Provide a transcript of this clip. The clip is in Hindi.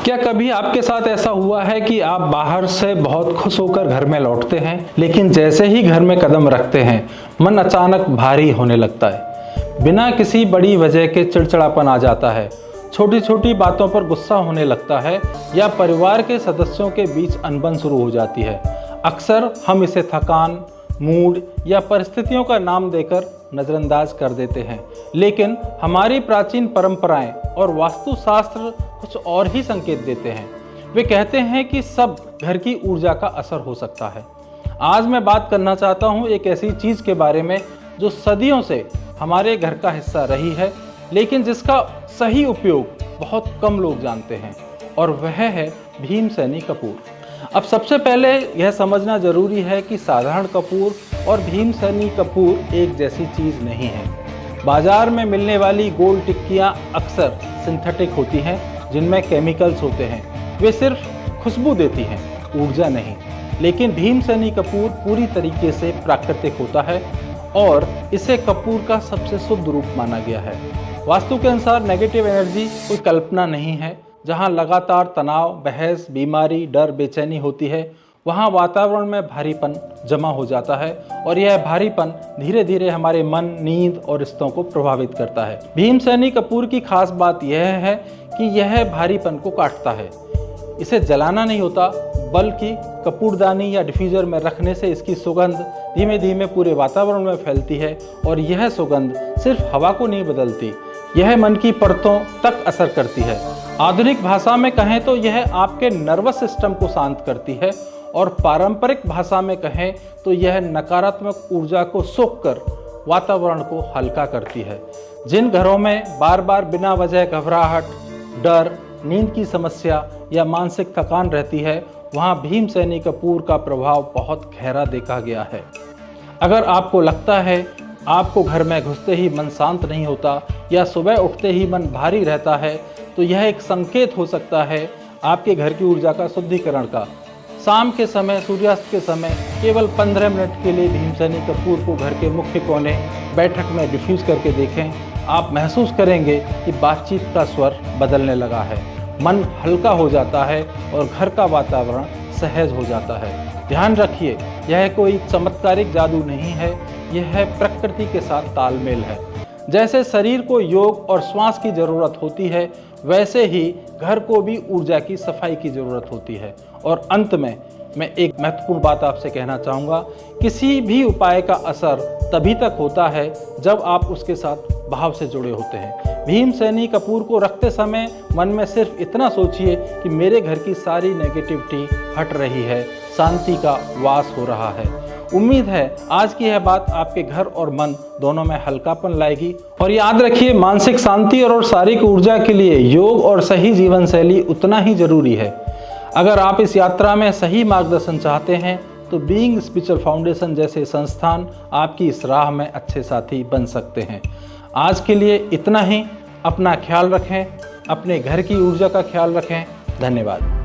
क्या कभी आपके साथ ऐसा हुआ है कि आप बाहर से बहुत खुश होकर घर में लौटते हैं, लेकिन जैसे ही घर में कदम रखते हैं मन अचानक भारी होने लगता है। बिना किसी बड़ी वजह के चिड़चिड़ापन आ जाता है, छोटी छोटी बातों पर गुस्सा होने लगता है या परिवार के सदस्यों के बीच अनबन शुरू हो जाती है। अक्सर हम इसे थकान, मूड या परिस्थितियों का नाम देकर नज़रअंदाज कर देते हैं, लेकिन हमारी प्राचीन परंपराएं और वास्तुशास्त्र कुछ और ही संकेत देते हैं। वे कहते हैं कि सब घर की ऊर्जा का असर हो सकता है। आज मैं बात करना चाहता हूं एक ऐसी चीज़ के बारे में जो सदियों से हमारे घर का हिस्सा रही है, लेकिन जिसका सही उपयोग बहुत कम लोग जानते हैं, और वह है भीमसेनी कपूर। अब सबसे पहले यह समझना जरूरी है कि साधारण कपूर और भीमसेनी कपूर एक जैसी चीज़ नहीं है। बाजार में मिलने वाली गोल टिक्कियाँ अक्सर सिंथेटिक होती हैं, जिनमें केमिकल्स होते हैं। वे सिर्फ खुशबू देती हैं, ऊर्जा नहीं। लेकिन भीमसेनी कपूर पूरी तरीके से प्राकृतिक होता है और इसे कपूर का सबसे शुद्ध रूप माना गया है। वास्तु के अनुसार नेगेटिव एनर्जी कोई कल्पना नहीं है। जहाँ लगातार तनाव, बहस, बीमारी, डर, बेचैनी होती है, वहाँ वातावरण में भारीपन जमा हो जाता है और यह भारीपन धीरे धीरे हमारे मन, नींद और रिश्तों को प्रभावित करता है। भीमसेनी कपूर की खास बात यह है कि यह भारीपन को काटता है। इसे जलाना नहीं होता, बल्कि कपूरदानी या डिफ्यूज़र में रखने से इसकी सुगंध धीमे धीमे पूरे वातावरण में फैलती है और यह सुगंध सिर्फ हवा को नहीं बदलती, यह मन की परतों तक असर करती है। आधुनिक भाषा में कहें तो यह आपके नर्वस सिस्टम को शांत करती है और पारंपरिक भाषा में कहें तो यह नकारात्मक ऊर्जा को सोखकर वातावरण को हल्का करती है। जिन घरों में बार बार बिना वजह घबराहट, डर, नींद की समस्या या मानसिक थकान रहती है, वहाँ भीमसेनी कपूर का प्रभाव बहुत गहरा देखा गया है। अगर आपको लगता है आपको घर में घुसते ही मन शांत नहीं होता या सुबह उठते ही मन भारी रहता है, तो यह एक संकेत हो सकता है आपके घर की ऊर्जा का शुद्धिकरण का। शाम के समय, सूर्यास्त के समय केवल 15 मिनट के लिए भीमसेनी कपूर को घर के मुख्य कोने बैठक में डिफ्यूज़ करके देखें। आप महसूस करेंगे कि बातचीत का स्वर बदलने लगा है, मन हल्का हो जाता है और घर का वातावरण सहज हो जाता है। ध्यान रखिए, यह कोई चमत्कारिक जादू नहीं है, यह प्रकृति के साथ तालमेल है। जैसे शरीर को योग और श्वास की ज़रूरत होती है, वैसे ही घर को भी ऊर्जा की सफाई की ज़रूरत होती है। और अंत में मैं एक महत्वपूर्ण बात आपसे कहना चाहूँगा, किसी भी उपाय का असर तभी तक होता है जब आप उसके साथ भाव से जुड़े होते हैं। भीमसेनी कपूर को रखते समय मन में सिर्फ इतना सोचिए कि मेरे घर की सारी नेगेटिविटी हट रही है, शांति का वास हो रहा है। उम्मीद है आज की यह बात आपके घर और मन दोनों में हल्कापन लाएगी। और याद रखिए, मानसिक शांति और शारीरिक ऊर्जा के लिए योग और सही जीवन शैली उतना ही जरूरी है। अगर आप इस यात्रा में सही मार्गदर्शन चाहते हैं तो बीइंग स्पिरिचुअल फाउंडेशन जैसे संस्थान आपकी इस राह में अच्छे साथी बन सकते हैं। आज के लिए इतना ही। अपना ख्याल रखें, अपने घर की ऊर्जा का ख्याल रखें। धन्यवाद।